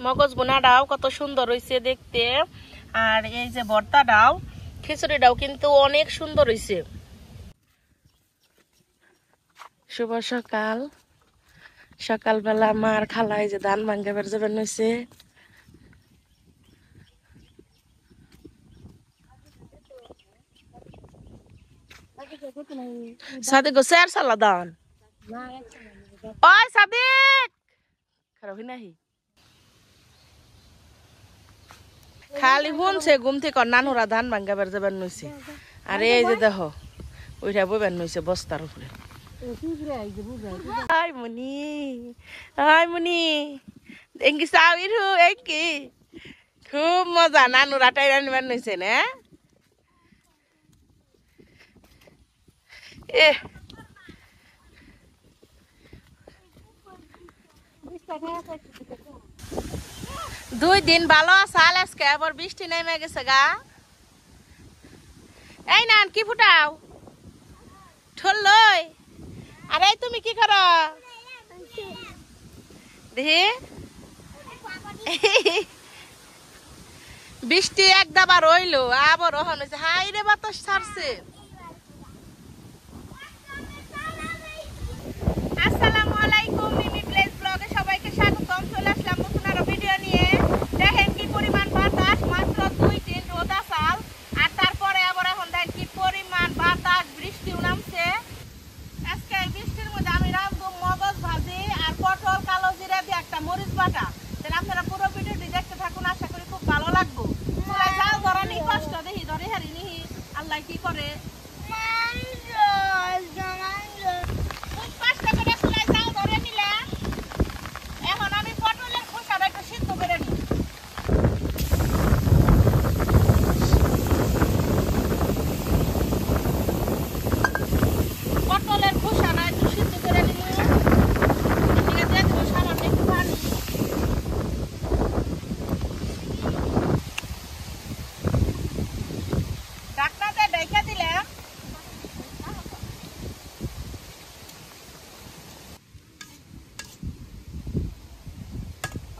মগজ বোনাটাও কত সুন্দর হয়েছে দেখতে। আর এই যে ভর্তাটাও, খিচুড়িটাও কিন্তু অনেক সুন্দর হয়েছে। শুভ সকাল। সকালবেলা মার খালায় যে ধান ভাঙ্গাবার যাবেন হয়েছে। সাদিক গোসে আর সালা দান ওই সাদিক খারাপ নাহি খালি শুনছে ঘুম থেকে নানুরা ধান ভাঙ্গাবার যাবার নইছে। আর এই যে দেখো ওইটা বইবার নইছে বস্তার উপরে। আই মনি আই মনি এঙ্গি সাউর হু একি খুব মজা নানুরা টাইরা নিবার নইছে না। এ 2 দিন ভালো আসাল আজকে আবার বৃষ্টি নেমে গেছে গা। এই না কি ফুটাও ঠললই। আরে তুমি কি করো দেখি বৃষ্টি একদাবার রইলো আবার ওহন হয়েছে। হাই রে বাতাস ছাড়ছে। আসসালামু আলাইকুম, মিমি প্লেস ব্লগে সবাইকে স্বাগতম। চলে আসলাম নতুন আরো ভিডিও নিয়ে। দেখেন কি পরিমাণ বাতাস, মাত্র 2 দিন রোদ আসাল আর তারপরে আবার এখন দেখেন কি পরিমাণ বাতাস, বৃষ্টিও নামছে। আজকে এই বৃষ্টির মধ্যে আমি রাঁধবো মগজ ভাজি আর পটল কালো জিরা দিয়ে একটা মরিচ বাটা। তাহলে আপনারা পুরো ভিডিওটি দেখতে থাকুন, আশা করি খুব ভালো লাগবে। চুলায় জাল ধরা নি কষ্ট, দেখি ধরে হারি নিহি আল্লাহ কি করে।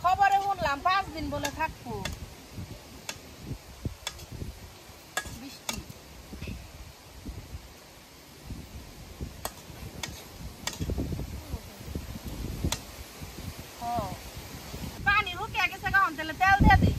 খবরে শুনলাম 5 দিন বলে থাকবো বৃষ্টি। পানি রুকিয়ে গেছে কখন, তাহলে তেল দিয়ে দিই।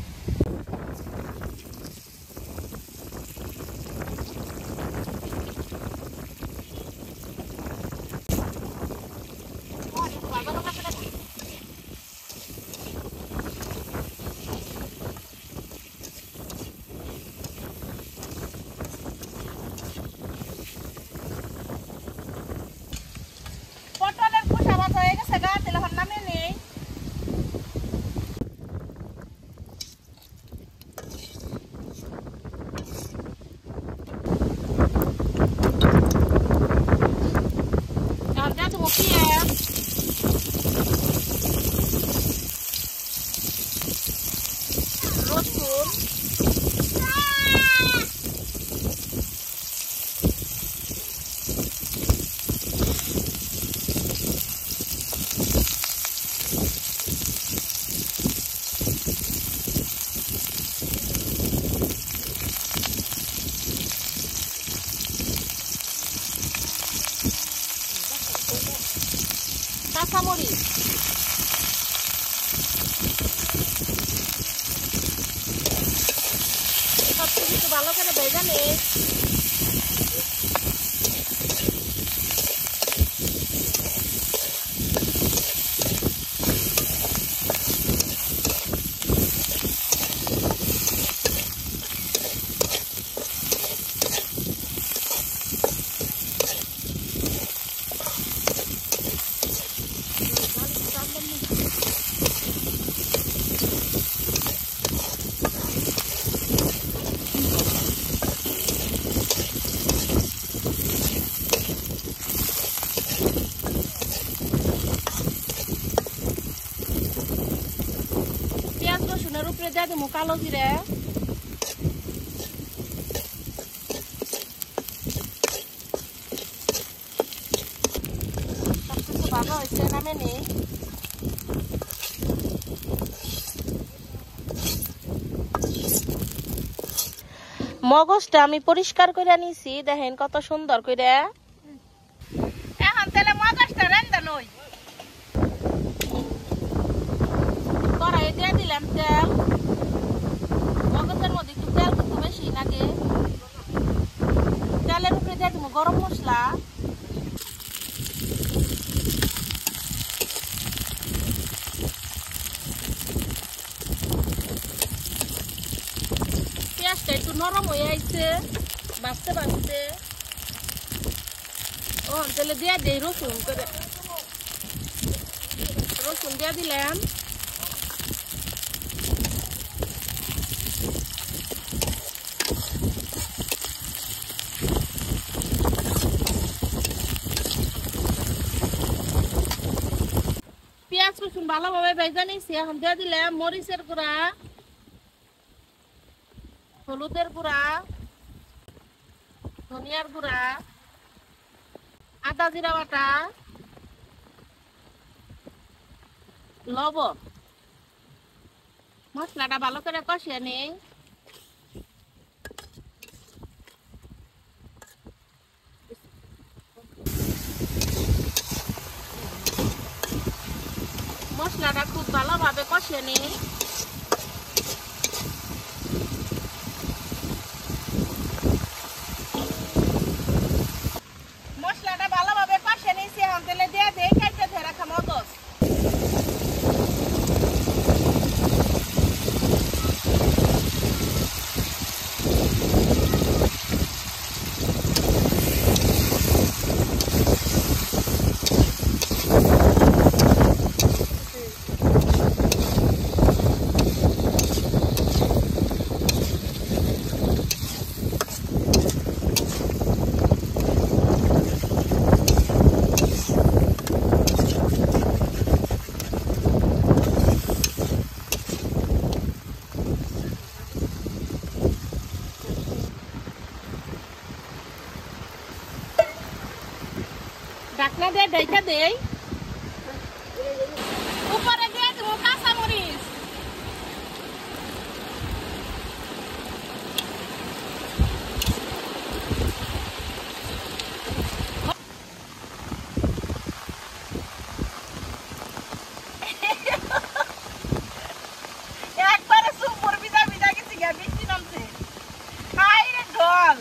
পটলের খোসা বাছা হয়ে গেছে গা, তাহলে এখন নামিয়ে নেই। কাঁচামরিচ, সবকিছু ভালো করে ভেজে নেই। রসুনের উপরে দিয়ে দেবো কালো জিরে। সবকিছু ভালো হয়েছে, নামে নেই। মগজটা আমি পরিষ্কার করে নিছি, দেখেন কত সুন্দর করে। এখন তাহলে মগজটা রান্না নই, কড়াইয়ে দিয়ে দিলাম তেল। মগজের মধ্যে একটু তেল কিন্তু বেশি লাগে। তেলের উপরে দিয়ে দিব গরম মশলা, পেঁয়াজটা একটু নরম হয়ে আইছে বাঁচতে বাঁচতে। ও তাহলে দিয়ে দিই রসুন করে, রসুন দিয়ে দিলাম। পেঁয়াজ রসুন ভালোভাবে ভেজে নিয়েছি। এখন দিয়ে দিলাম মরিচের গুঁড়া, হলুদের গুঁড়া, ধনিয়ার গুঁড়া, আদা জিরা বাটা, লবণ। মশলাটা ভালো করে কষিয়ে নেই। মশলাটা খুব ভালোভাবে কষিয়ে নেই। মশলাটা ভালোভাবে কষিয়ে নিয়েছি। এখন তেলে দিয়ে দেই কেটে ধরে রাখা মগজ। ঢাকনা দিয়ে ঢেকে দেই। উপরে দিয়ে দেব কাঁচা মরিচ। একবারে সুপুর ভিজা ভিজা গেছি, বৃষ্টি নামছে। হাই রে ঢল,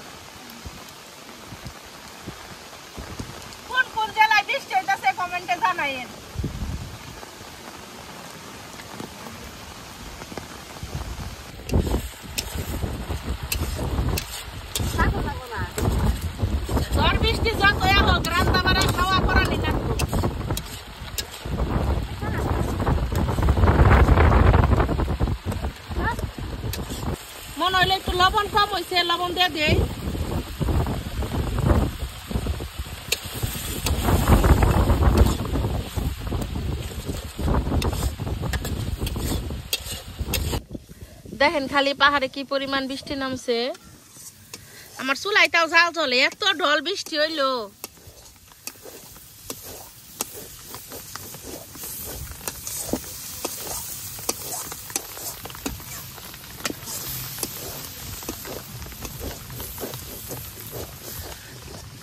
কোন কোন জেলায় বৃষ্টি হইতেছে কমেন্টে জানাইয়েন। ঝড় বৃষ্টি যতই হোক রান্না বাড়া খাওয়া করানি না। মনে হইলে একটু লবণ কম হয়েছে, লবণ দিয়ে দেই। দেখেন খালি পাহাড়ে কি পরিমাণ বৃষ্টি নামছে। আমার চুলাইটাও জাল চলে, এত ঢল বৃষ্টি হইলো।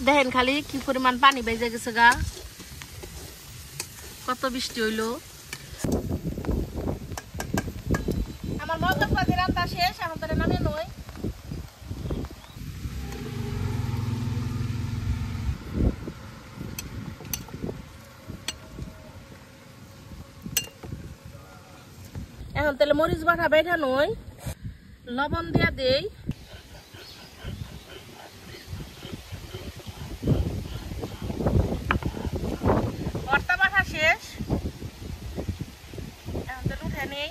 দেখেন খালি কি পরিমাণ পানি বেজে গেছে গা, কত বৃষ্টি হইলো। আমার মগজ ভাজি রান্না শেষ, এখন তাহলে নামিয়ে নই। এখন তাহলে মরিচ বাটা বেটা নই, লবণ দিয়া দেই। ভর্তা বাটা শেষ, এখন তাহলে উঠে নেই।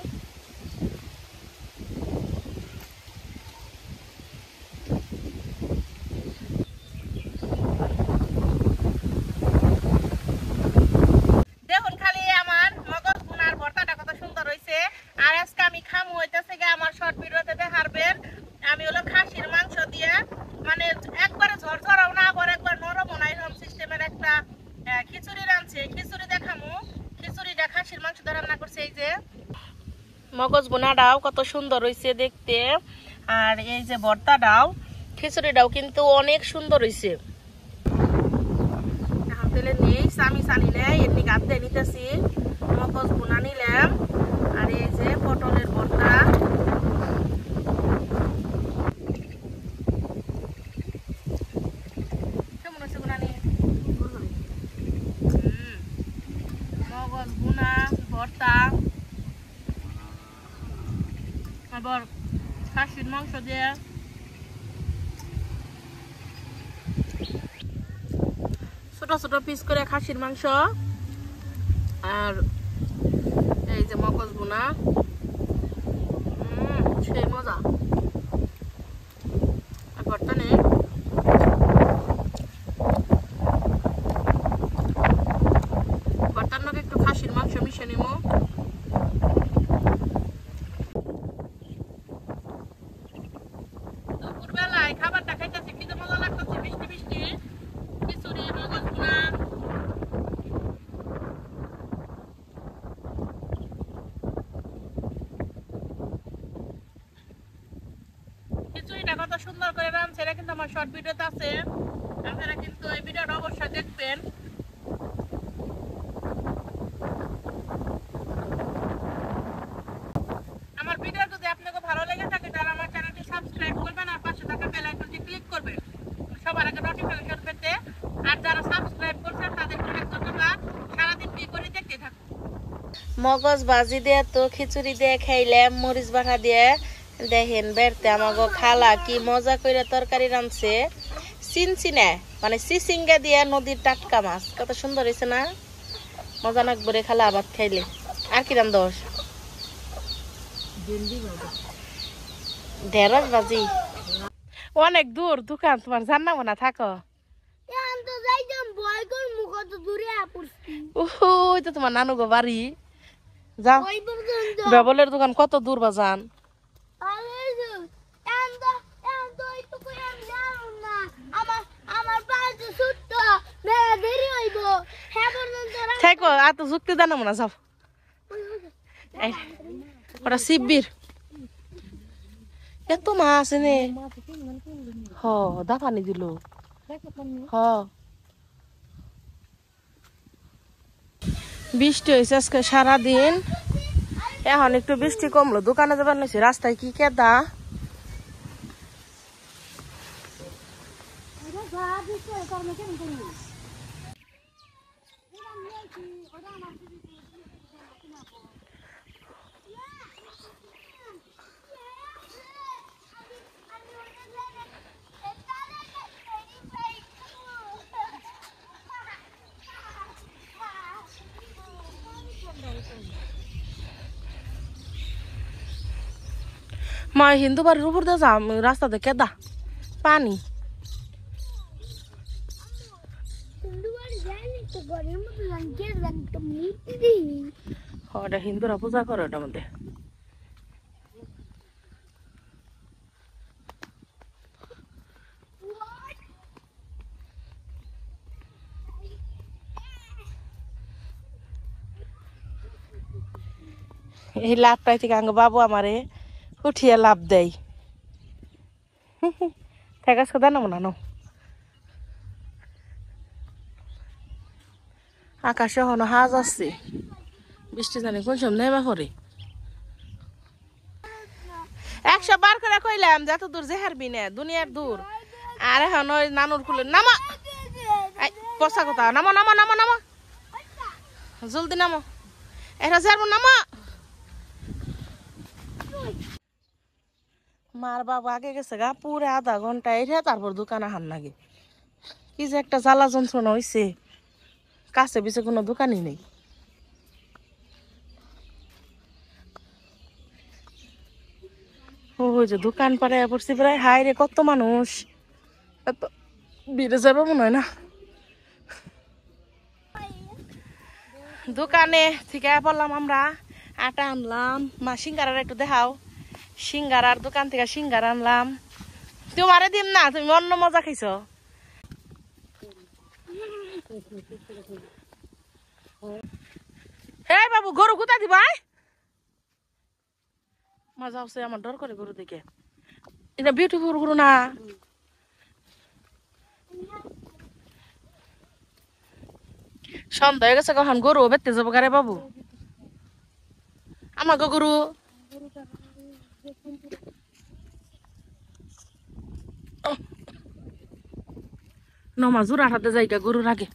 দেখুন খালি আমার মগজ ভুনার ভর্তাটা কত সুন্দর হয়েছে। আর আজকে আমি খামু হইতেছে গিয়ে আমার শর্ট ভিডিওতে দেখাবেন। আমি হলো খাসির মাংস দিয়ে, মানে একবারে ঝরঝরাও না, আবার একবার নরমও না, এরকম সিস্টেমের একটা খিচুড়ি রাঁধছে। খিচুড়ি দেখামু, খিচুড়িটা খাসির মাংস দিয়ে রান্না করছে। এই যে মগজ ভুনাটাও কত সুন্দর হয়েছে দেখতে। আর এই যে ভর্তাটাও খিচুড়িটাও কিন্তু অনেক সুন্দর হয়েছে। এখন তেলে নেই সামি সানি নেই এমনি গাছ দিয়ে নিতেছি, মগজ বোনা নিলাম, আর এই যে পটলের ভর্তা। কেমন হচ্ছে বোনা নিয়ে? মগজ বোনা ভর্তা, আবার খাসির মাংস দিয়ে ছোট ছোট পিস করে খাসির মাংস, আর এই যে মগজ বোনা, সেই মজা। আর ভর্তা নেই, ভর্তার নাকি একটু খাসির মাংস মিশে নিব। দুপুরবেলায় খাবারটা খাইতেছি, কিন্তু মজা লাগতেছে, মিষ্টি মিষ্টি খিচুড়ি, মগজ বোনা। খিচুড়িটা কত সুন্দর করে রাঁধছে, এটা কিন্তু আমার শর্ট ভিডিওতে আছে, আপনারা কিন্তু এই ভিডিওটা অবশ্যই দেখবেন। আমার ভিডিও যদি আপনাকে ভালো লেগে থাকে তাহলে আমার চ্যানেলটি সাবস্ক্রাইব করবেন আর পাশে থাকা বেল আইকনটি ক্লিক করবেন সবার আগে নোটিফিকেশন পেতে। আর যারা সাবস্ক্রাইব করছেন তাদেরকে অনেক ধন্যবাদ। সারাদিন কি করে দেখতে থাকুন। মগজ ভাজি দিয়ে তো খিচুড়ি দিয়ে খাইলাম, মরিচ বাটা দিয়ে। দেখেন বেরতে আমাগো খালা কি মজা করে তরকারি রাঁধছে, চিনচিনে মানে চিচিঙ্গা দিয়ে নদীর টাটকা মাছ, কত সুন্দর হয়েছে না? মজা নাকবরে খালা আবার খাইলে। আর কি রান দোষ? ঢেঁড়স ভাজি। অনেক দূর দোকান, তোমার জানাবো না থাকো। ওই তো তোমার নানু গো বাড়ি, যাও। বেবলের দোকান কত দূর বাজান? থাকো আর তো যুক্তি জানাবো না, যাও। ওটা শিববির এত মাছ এনে হ দাফানি দিল। হ বৃষ্টি হয়েছে আজকে সারাদিন, এখন একটু বৃষ্টি কমলো, দোকানে যাবার নিয়েছি। রাস্তায় কি কেদা, মা হিন্দু বাড়ির উপর দিয়ে যাম, রাস্তাতে কেদা পানি। ওটা হিন্দুরা পূজা করে ওটার মধ্যে। এই লাভটাই থেকে আঙ্গ বাবু আমারে উঠিয়ে লাভ দেয়। ঠেকাস কথা না মনে নো আকাশে হনো হাজ আসছে, বৃষ্টি জানি কোন সময় নেমা করে। 100 বার করে কইলাম যত দূর যে হারবি না, দুনিয়ার দূর। আর এখন ওই নানুর খুলে নামা, পচা কথা, নামো নামো নামো নামো, জলদি নামো, এটা যাবো নামো। মার বাবা আগে গেছে গা পুরো আধা ঘন্টা, এটা তারপর দোকানে হান লাগে। কি যে একটা জ্বালা যন্ত্রণা হয়েছে, কাছে পিছে কোনো দোকানই নেই। ওই যে দোকান পারে পড়ছি প্রায়, হাই রে কত মানুষ, এত ভিড়ে যাবে মনে হয় না। দোকানে থেকে পড়লাম আমরা, আটা আনলাম। মা সিঙ্গারার একটু দেখাও, সিঙ্গারার দোকান থেকে সিঙ্গারা আনলাম। তোমারে দিম না, তুমি অন্য মজা খাইছ। হে বাবু গরু কোথায় দিবা? মজা হচ্ছে, আমার ডর করে গরু দেখে। এটা বিউটিফুল গরু না? সন্ধ্যা হয়ে গেছে, কখন গরু বেচতে যাবো গারে বাবু? আমাকে গরু নমাজুর হাতে যাইগা গরুর আগে।